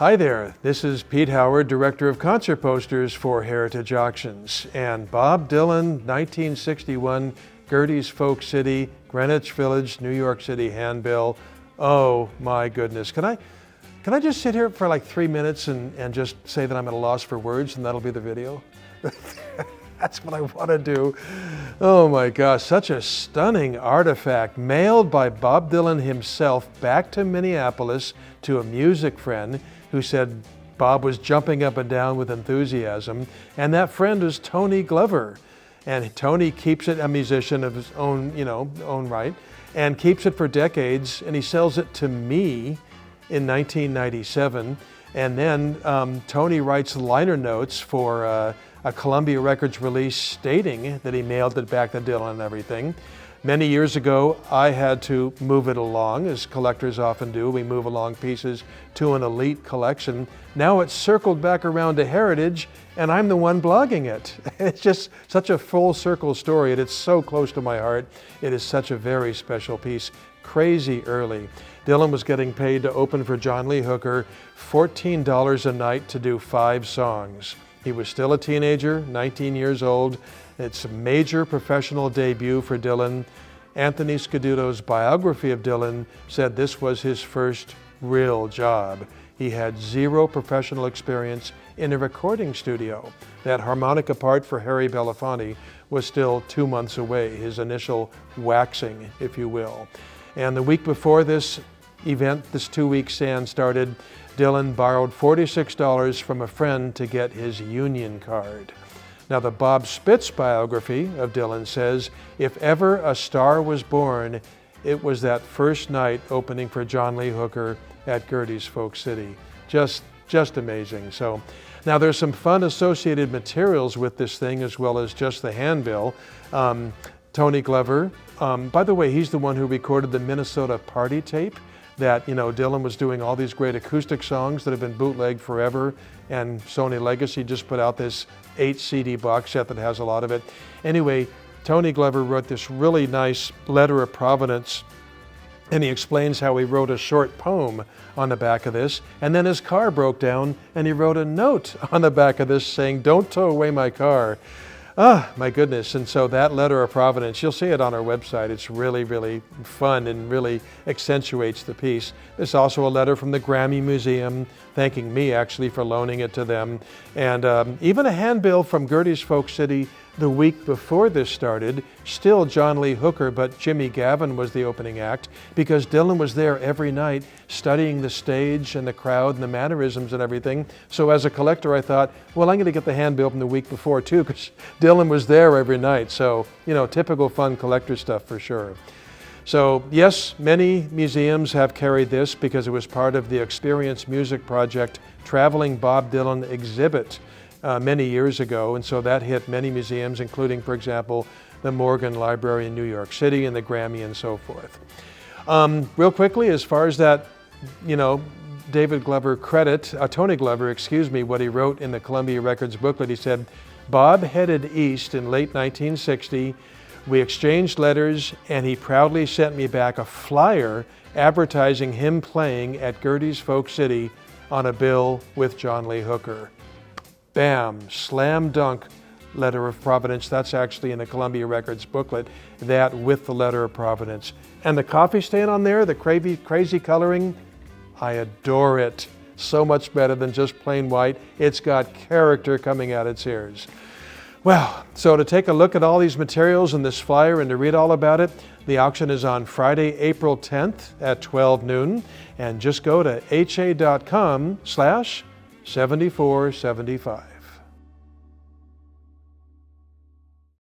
Hi there, this is Pete Howard, Director of Concert Posters for Heritage Auctions. And Bob Dylan, 1961, Gerde's Folk City, Greenwich Village, New York City Handbill. Oh my goodness. Can I just sit here for like 3 minutes and just say that I'm at a loss for words and that'll be the video? That's what I want to do. Oh my gosh, such a stunning artifact, mailed by Bob Dylan himself back to Minneapolis to a music friend who said Bob was jumping up and down with enthusiasm. And that friend was Tony Glover. And Tony keeps it, a musician of his own, own right, and keeps it for decades. And he sells it to me in 1997. And then Tony writes liner notes for a Columbia Records release stating that he mailed it back to Dylan and everything. Many years ago, I had to move it along, as collectors often do. We move along pieces to an elite collection. Now it's circled back around to Heritage, and I'm the one blogging it. It's just such a full circle story, and it's so close to my heart. It is such a very special piece. Crazy early. Dylan was getting paid to open for John Lee Hooker, $14 a night to do 5 songs. He was still a teenager, 19 years old. It's a major professional debut for Dylan. Anthony Scaduto's biography of Dylan said this was his first real job. He had 0 professional experience in a recording studio. That harmonica part for Harry Belafonte was still 2 months away, his initial waxing, if you will. And the week before this event, this 2-week stand started, Dylan borrowed $46 from a friend to get his union card. Now, the Bob Spitz biography of Dylan says, if ever a star was born, it was that first night opening for John Lee Hooker at Gerde's Folk City. Just amazing. So now there's some fun associated materials with this thing as well as just the handbill. Tony Glover, by the way, he's the one who recorded the Minnesota Party tape that, Dylan was doing all these great acoustic songs that have been bootlegged forever, and Sony Legacy just put out this 8 CD box set that has a lot of it. Anyway, Tony Glover wrote this really nice letter of provenance, and he explains how he wrote a short poem on the back of this, and then his car broke down, and he wrote a note on the back of this saying, "Don't tow away my car." Ah, my goodness. And so that letter of provenance, you'll see it on our website. It's really, really fun and really accentuates the piece. There's also a letter from the Grammy Museum thanking me actually for loaning it to them. And even a handbill from Gerde's Folk City the week before this started, still John Lee Hooker, but Jimmy Gavin was the opening act because Dylan was there every night studying the stage and the crowd and the mannerisms and everything. So as a collector, I thought, well, I'm going to get the handbill from the week before too because Dylan was there every night. So, typical fun collector stuff for sure. So yes, many museums have carried this because it was part of the Experience Music Project Traveling Bob Dylan exhibit many years ago, and so that hit many museums, including, for example, the Morgan Library in New York City and the Grammy and so forth. Real quickly, as far as that, David Glover credit, Tony Glover, what he wrote in the Columbia Records booklet, he said, Bob headed east in late 1960. We exchanged letters, and he proudly sent me back a flyer advertising him playing at Gerde's Folk City on a bill with John Lee Hooker. Bam, slam dunk letter of provenance. That's actually in the Columbia Records booklet, that with the letter of provenance. And the coffee stain on there, the crazy coloring, I adore it. So much better than just plain white. It's got character coming out its ears. Well, so to take a look at all these materials in this flyer and to read all about it, the auction is on Friday, April 10th at 12 noon. And just go to ha.com/7475.